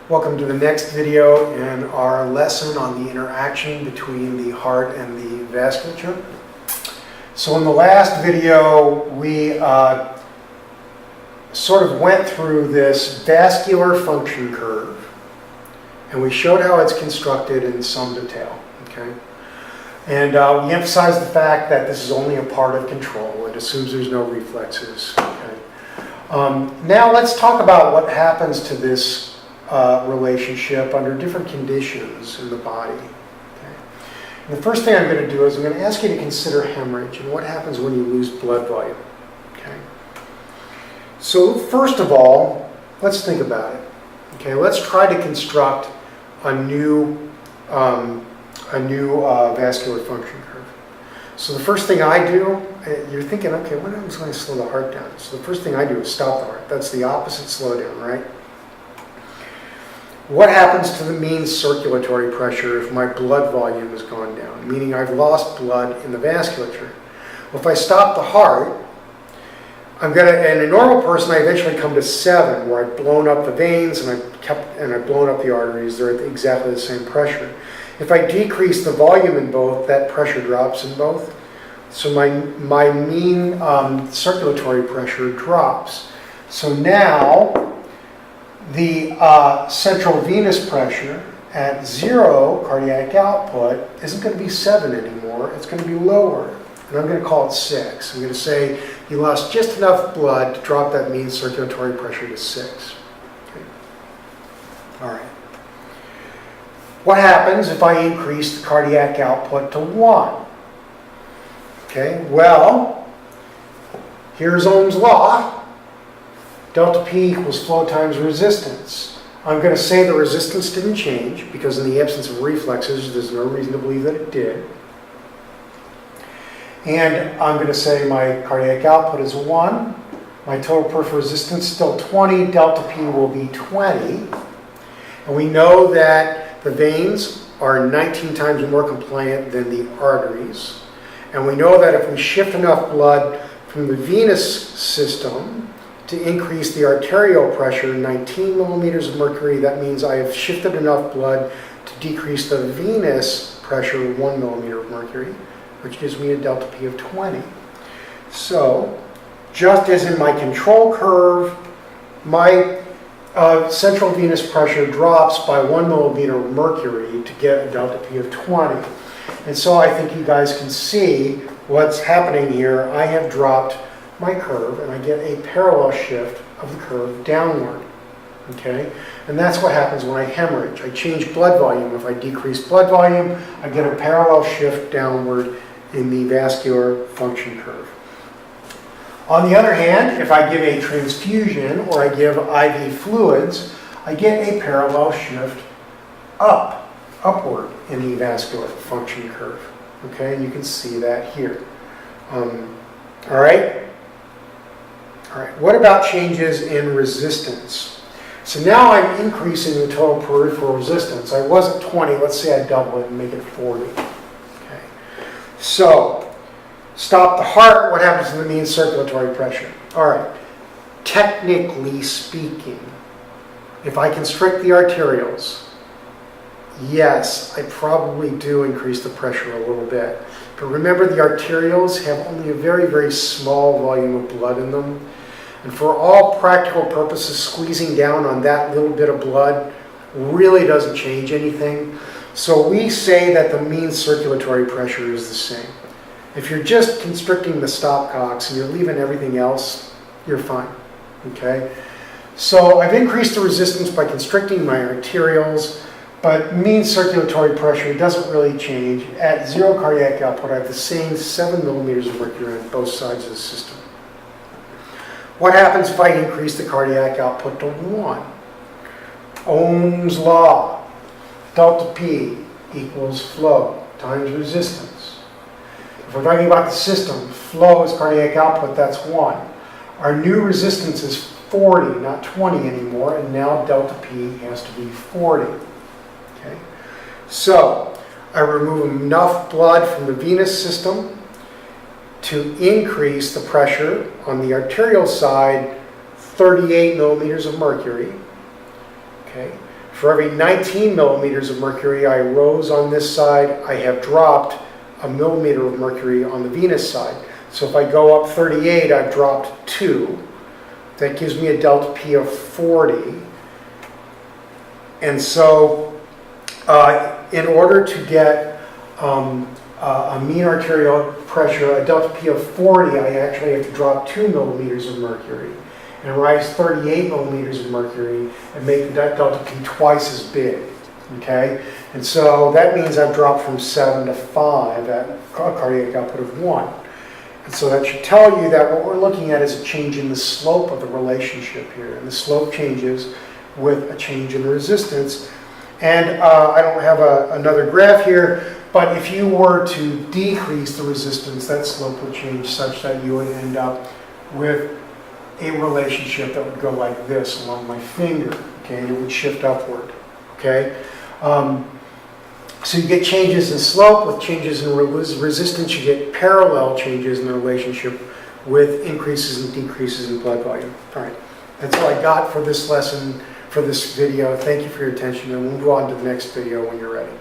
Welcome to the next video in our lesson on the interaction between the heart and the vasculature. So in the last video, we sort of went through this vascular function curve, and we showed how it's constructed in some detail. Okay? And we emphasized the fact that this is only a part of control. It assumes there's no reflexes. Okay? Now let's talk about what happens to this relationship under different conditions in the body. Okay? And the first thing I'm going to do is I'm going to ask you to consider hemorrhage and what happens when you lose blood volume. Okay? So first of all, let's think about it. Okay, let's try to construct a new vascular function curve. So the first thing I do, you're thinking, okay, what happens when I slow the heart down? So the first thing I do is stop the heart. That's the opposite slowdown, right? What happens to the mean circulatory pressure if my blood volume has gone down? Meaning I've lost blood in the vasculature. Well, if I stop the heart, in a normal person, I eventually come to 7, where I've blown up the veins and I've blown up the arteries. They're at exactly the same pressure. If I decrease the volume in both, that pressure drops in both. So my mean circulatory pressure drops. So now the central venous pressure at 0 cardiac output isn't going to be 7 anymore. It's going to be lower. And I'm going to call it 6. I'm going to say you lost just enough blood to drop that mean circulatory pressure to 6. Okay. All right. What happens if I increase the cardiac output to 1? Okay, well, here's Ohm's law. Delta P equals flow times resistance. I'm going to say the resistance didn't change because in the absence of reflexes, there's no reason to believe that it did. And I'm going to say my cardiac output is 1. My total peripheral resistance is still 20. Delta P will be 20. And we know that the veins are 19 times more compliant than the arteries. And we know that if we shift enough blood from the venous system to increase the arterial pressure 19 millimeters of mercury, that means I have shifted enough blood to decrease the venous pressure 1 millimeter of mercury, which gives me a delta P of 20. So, just as in my control curve, my central venous pressure drops by 1 millimeter of mercury to get a delta P of 20. And so I think you guys can see what's happening here. I have dropped my curve and I get a parallel shift of the curve downward. Okay? And that's what happens when I hemorrhage. I change blood volume. If I decrease blood volume, I get a parallel shift downward in the vascular function curve. On the other hand, if I give a transfusion or I give IV fluids, I get a parallel shift upward in the vascular function curve. Okay, and you can see that here. All right? All right, what about changes in resistance? So now I'm increasing the total peripheral resistance. I was at 20, let's say I double it and make it 40. Okay. So, stop the heart, what happens to the mean circulatory pressure? All right, technically speaking, if I constrict the arterioles, yes, I probably do increase the pressure a little bit. But remember, the arterioles have only a very, very small volume of blood in them. And for all practical purposes, squeezing down on that little bit of blood really doesn't change anything. So we say that the mean circulatory pressure is the same. If you're just constricting the stopcocks and you're leaving everything else, you're fine. Okay? So I've increased the resistance by constricting my arterioles, but mean circulatory pressure doesn't really change. At 0 cardiac output, I have the same 7 millimeters of mercury on both sides of the system. What happens if I increase the cardiac output to 1? Ohm's law. Delta P equals flow times resistance. If we're talking about the system, flow is cardiac output, that's 1. Our new resistance is 40, not 20 anymore, and now delta P has to be 40. Okay? So, I remove enough blood from the venous system to increase the pressure on the arterial side 38 millimeters of mercury. Okay. For every 19 millimeters of mercury I rose on this side, I have dropped a millimeter of mercury on the venous side. So if I go up 38, I've dropped 2. That gives me a delta P of 40. And so in order to get a mean arterial pressure, a delta P of 40, I actually have to drop 2 millimeters of mercury and rise 38 millimeters of mercury and make that delta P twice as big. Okay? And so that means I've dropped from 7 to 5 at a cardiac output of 1. And so that should tell you that what we're looking at is a change in the slope of the relationship here. And the slope changes with a change in the resistance. And I don't have another graph here, but if you were to decrease the resistance, that slope would change such that you would end up with a relationship that would go like this along my finger, okay, and it would shift upward, okay? So you get changes in slope with changes in resistance. You get parallel changes in the relationship with increases and decreases in blood volume. All right, that's all I got for this lesson, for this video. Thank you for your attention, and we'll go on to the next video when you're ready.